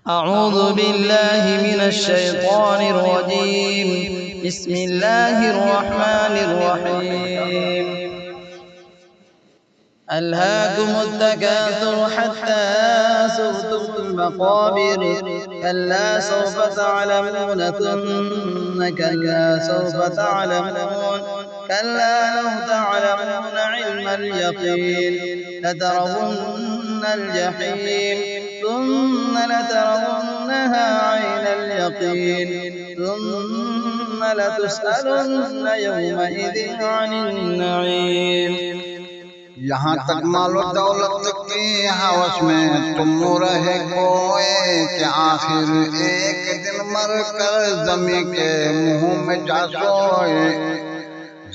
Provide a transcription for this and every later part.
أعوذ بالله من الشيطان الرجيم. بسم الله الرحمن الرحيم. ألهاكم التكاثر حتى زرتم المقابر. كلا سوف تعلمون ثم كلا سوف تعلمون. كلا لو تعلمون علم اليقين لترون الجحيم ثم لترونها عين اليقين ثم لتسألن يومئذ عن النعيم. یہاں تک مال و دولت کی ہوس میں تم رہے کوئے کہ آخر ایک دن مر کر زمین کے منہ میں جا سوئے.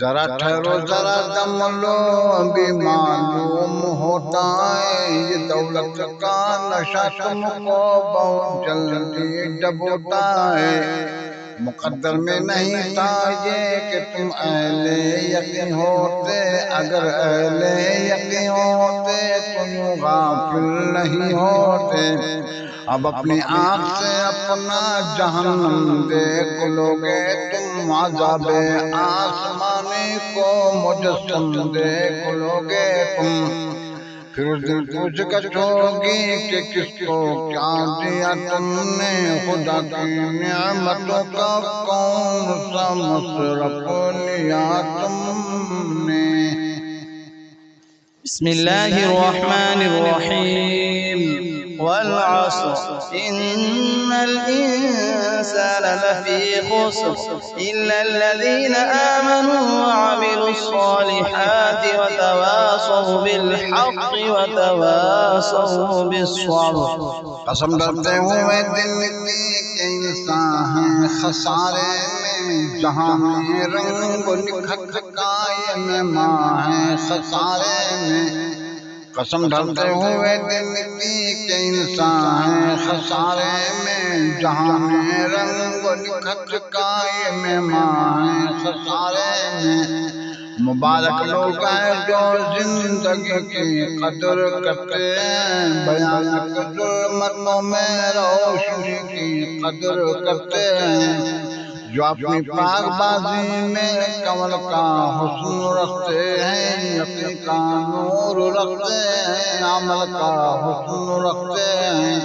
ذرا ٹھہرو ذرا دم لو ابھی معلوم ہوتا ہے یہ دولت کا نشہ تم کو بہت جلدی ڈبوتا ہے. مقدر میں نہیں تھا یہ کہ تم اہل یقین ہوتے. اگر اہل یقین ہوتے تو یوں غافل نہیں ہوتے. اب اپنی آنکھ سے اپنا جہنم دیکھ لوگے تم. عذاب آسمانی کو مجسم دیکھ لوگے تم. پھر اس دن پوچھ گچھ ہوگی کہ کس کو کیا دیا تم نے. خدا کی نعمتوں کا کون سا مصرف لیا تم نے. بسم الله الرحمن الرحيم. والعصر إن الإنسان لفي خسر إلا الذين آمنوا وعملوا الصالحات وتواصوا بالحق وتواصوا بالصبر. قسم ڈرتے ہوئے دن کی کہ انسان ہے خسارے میں. جہاں میں رنگ نکھت قائم ماں ہے خسارے میں. قسم ڈھلتے ہوئے دن کی کہ انسان ہے خسارے میں. جہاں میں رنگ نکھت قائم ماں ہے خسارے میں. مبارک لوگ ہیں جو زندگی کی قدر کرتے ہیں. بیان ظلمتوں میں روشنی کی قدر کرتے ہیں. جو اپنی پاک بازی میں کمل کا حسن رکھتے ہیں. یقین کا نور رکھتے ہیں. عمل کا حسن رکھتے ہیں.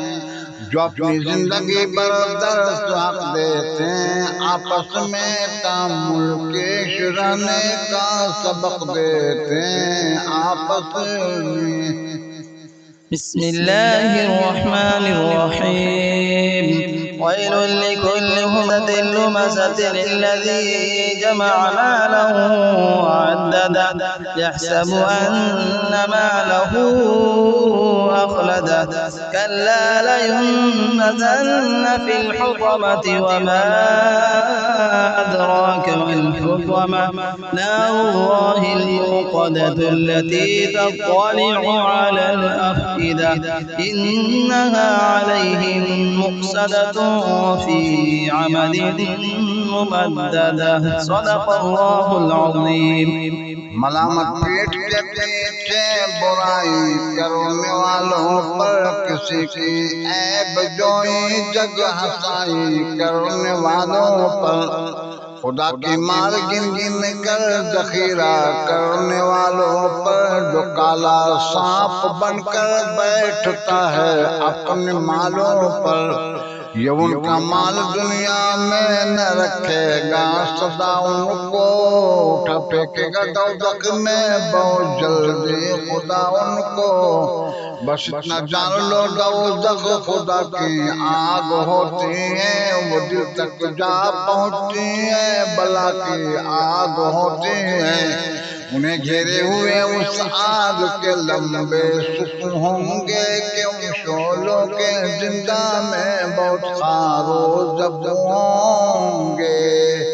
جو اپنی زندگی پر درس حق دیتے ہیں. آپس میں تعامل پیش رہنے کا سبق دیتے ہیں. آپس میں. بسم الله الرحمن الرحيم. ويل لكل همزة لمزة الذي جمع ماله وعدده يحسب أن ماله أخلده. كلا لينبذن في الحطمة وما أدراك ما الحطمة. نار الله الموقدة التي تطلع على الأفئدة. إنها عليهم مؤصدة في عمد ممددة. صدق الله العظيم. ملامت پیٹ کے پیچھے برائی کرنے والوں پر کسی کی عیب جوئی جگ ہنسائی کرنے والوں پر. خدا کی مار گن گن کر ذخیرہ کرنے والوں پر. جو کالا سانپ بن کر بیٹھتا ہے اپنے مالوں پر. یہ ان کا مال دنیا میں نہ رکھے گا سدا ان کو. اٹھا پھینکے گا دوزخ میں بہت جلدی خدا ان کو. بس اتنا جان لو دوزخ خدا کی آگ ہوتی ہے. وہ دل تک جا پہنچتی ہے بلا کی آگ ہوتی ہے. انہیں گھیرے ہوئے اس آگ کے لمبے سکون ہوں گے کہ ان شعلوں کے زندہ میں بہت خار و زبوں ہوں گے.